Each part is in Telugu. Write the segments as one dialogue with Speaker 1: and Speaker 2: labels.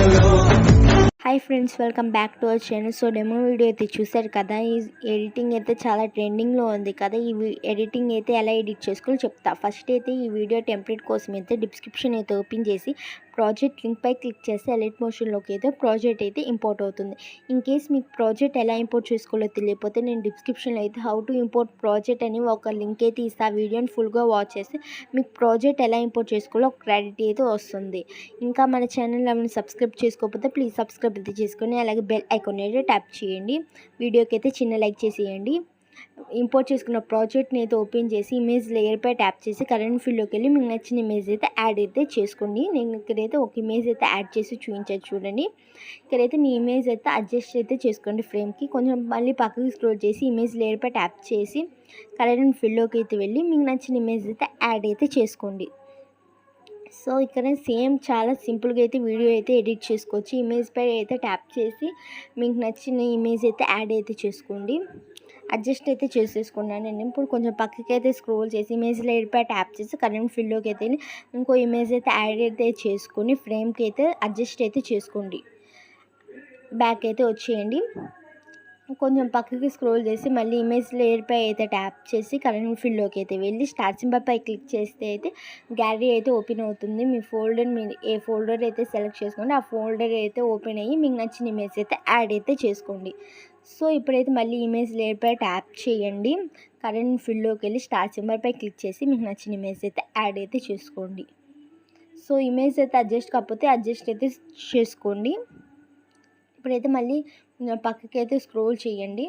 Speaker 1: Hi friends, welcome back to our channel. So demo video అయితే చూసారు కదా. ఈ ఎడిటింగ్ అయితే చాలా ట్రెండింగ్లో ఉంది కదా. ఈ ఎడిటింగ్ అయితే ఎలా ఎడిట్ చేసుకోవాలో చెప్తా. ఫస్ట్ అయితే ఈ వీడియో టెంప్లెట్ కోసం అయితే డిస్క్రిప్షన్ అయితే ఓపెన్ చేసి ప్రాజెక్ట్ లింక్ పై క్లిక్ చేస్తే ఎలిట్ మోషన్లోకి అయితే ప్రాజెక్ట్ అయితే ఇంపోర్ట్ అవుతుంది. ఇన్ కేస్ మీకు ప్రాజెక్ట్ ఎలా ఇంపోర్ట్ చేసుకోవాలో తెలియకపోతే నేను డిస్క్రిప్షన్లో అయితే హౌ టు ఇంపోర్ట్ ప్రాజెక్ట్ అని ఒక లింక్ అయితే ఇస్తా. ఆ వీడియోని ఫుల్గా వాచ్ చేస్తే మీకు ప్రాజెక్ట్ ఎలా ఇంపోర్ట్ చేసుకోవాలో ఒక క్లారిటీ అయితే వస్తుంది. ఇంకా మన ఛానల్ ఏమైనా సబ్స్క్రైబ్ చేసుకోకపోతే ప్లీజ్ సబ్స్క్రైబ్ అయితే చేసుకొని అలాగే బెల్ ఐకాన్ అయితే ట్యాప్ చేయండి. వీడియోకి అయితే చిన్న లైక్ చేసేయండి. ఇంపోర్ట్ చేసుకున్న ప్రాజెక్ట్ని అయితే ఓపెన్ చేసి ఇమేజ్ లేయర్పై ట్యాప్ చేసి కరెంట్ ఫీల్డ్లోకి వెళ్ళి మీకు నచ్చిన ఇమేజ్ అయితే యాడ్ అయితే చేసుకోండి. నేను ఇక్కడైతే ఒక ఇమేజ్ అయితే యాడ్ చేసి చూపించాను చూడండి. ఇక్కడైతే మీ ఇమేజ్ అయితే అడ్జస్ట్ అయితే చేసుకోండి ఫ్రేమ్కి. కొంచెం మళ్ళీ పక్కకి స్క్రోల్ చేసి ఇమేజ్ లేయర్పై ట్యాప్ చేసి కరెంట్ ఫీల్డ్లోకి అయితే వెళ్ళి మీకు నచ్చిన ఇమేజ్ అయితే యాడ్ అయితే చేసుకోండి. సో ఇక్కడ సేమ్ చాలా సింపుల్గా అయితే వీడియో అయితే ఎడిట్ చేసుకోవచ్చు. ఇమేజ్ పై అయితే ట్యాప్ చేసి మీకు నచ్చిన ఇమేజ్ అయితే యాడ్ అయితే చేసుకోండి. అడ్జస్ట్ అయితే చేసేసుకున్నాను నేను. ఇప్పుడు కొంచెం పక్కకి అయితే స్క్రోల్ చేసి ఇమేజ్ లేయర్పై ట్యాప్ చేసి కరెంట్ ఫీల్డ్లోకి అయితే ఇంకో ఇమేజ్ అయితే యాడ్ అయితే చేసుకొని ఫ్రేమ్కి అయితే అడ్జస్ట్ అయితే చేసుకోండి. బ్యాక్ అయితే వచ్చేయండి. కొంచెం పక్కకి స్క్రోల్ చేసి మళ్ళీ ఇమేజ్ లేయర్పై అయితే ట్యాప్ చేసి కరెంట్ ఫీల్డ్లోకి అయితే వెళ్ళి స్టార్ట్ సింబల్ పై క్లిక్ చేస్తే అయితే గ్యాలరీ అయితే ఓపెన్ అవుతుంది. మీ ఫోల్డర్ మీరు ఏ ఫోల్డర్ అయితే సెలెక్ట్ చేసుకోండి ఆ ఫోల్డర్ అయితే ఓపెన్ అయ్యి మీకు నచ్చిన ఇమేజ్ అయితే యాడ్ అయితే చేసుకోండి. సో ఇప్పుడైతే మళ్ళీ ఇమేజ్ లేయర్పై ట్యాప్ చేయండి. కరెంట్ ఫీల్డ్లోకి వెళ్ళి స్టార్ట్ సింబల్ పై క్లిక్ చేసి మీకు నచ్చిన ఇమేజ్ అయితే యాడ్ అయితే చేసుకోండి. సో ఇమేజ్ అయితే అడ్జస్ట్ కాకపోతే అడ్జస్ట్ అయితే చేసుకోండి. ఇప్పుడైతే మళ్ళీ పక్కకి అయితే స్క్రోల్ చేయండి.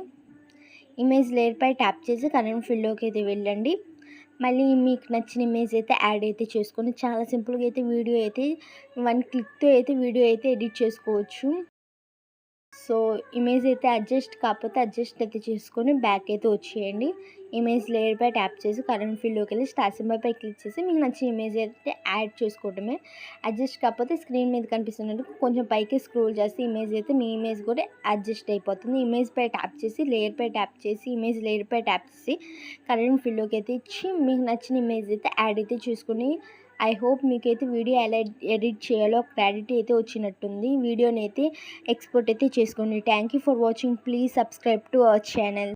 Speaker 1: ఇమేజ్ లేయర్పై ట్యాప్ చేసి కరెంట్ ఫీల్డ్లోకి అయితే వెళ్ళండి. మళ్ళీ మీకు నచ్చిన ఇమేజ్ అయితే యాడ్ అయితే చేసుకొని చాలా సింపుల్గా అయితే వీడియో అయితే 1 క్లిక్తో అయితే వీడియో అయితే ఎడిట్ చేసుకోవచ్చు. సో ఇమేజ్ అయితే అడ్జస్ట్ కాకపోతే అడ్జస్ట్ అయితే చేసుకొని బ్యాక్ అయితే వచ్చేయండి. ఇమేజ్ లేయర్పై ట్యాప్ చేసి కరెంట్ ఫీల్డ్లోకి వెళ్ళి స్టార్ సింబల్ పై క్లిక్ చేసి మీకు నచ్చిన ఇమేజ్ అయితే యాడ్ చేసుకోవడమే. అడ్జస్ట్ కాకపోతే స్క్రీన్ మీద కనిపిస్తున్నట్టు కొంచెం పైకి స్క్రోల్ చేస్తే ఇమేజ్ అయితే మీ ఇమేజ్ కూడా అడ్జస్ట్ అయిపోతుంది. ఇమేజ్ పై ట్యాప్ చేసి లేయర్పై ట్యాప్ చేసి ఇమేజ్ లేయర్పై ట్యాప్ చేసి కరెంట్ ఫీల్డ్లోకి అయితే ఇచ్చి మీకు నచ్చిన ఇమేజ్ అయితే యాడ్ అయితే చేసుకుని ఐ హోప్ మీకైతే వీడియో ఎలా ఎడిట్ చేయాలో క్లారిటీ అయితే వచ్చినట్టుంది. వీడియోని అయితే ఎక్స్పోర్ట్ అయితే చేసుకోండి. Thank you for watching. Please subscribe to our channel.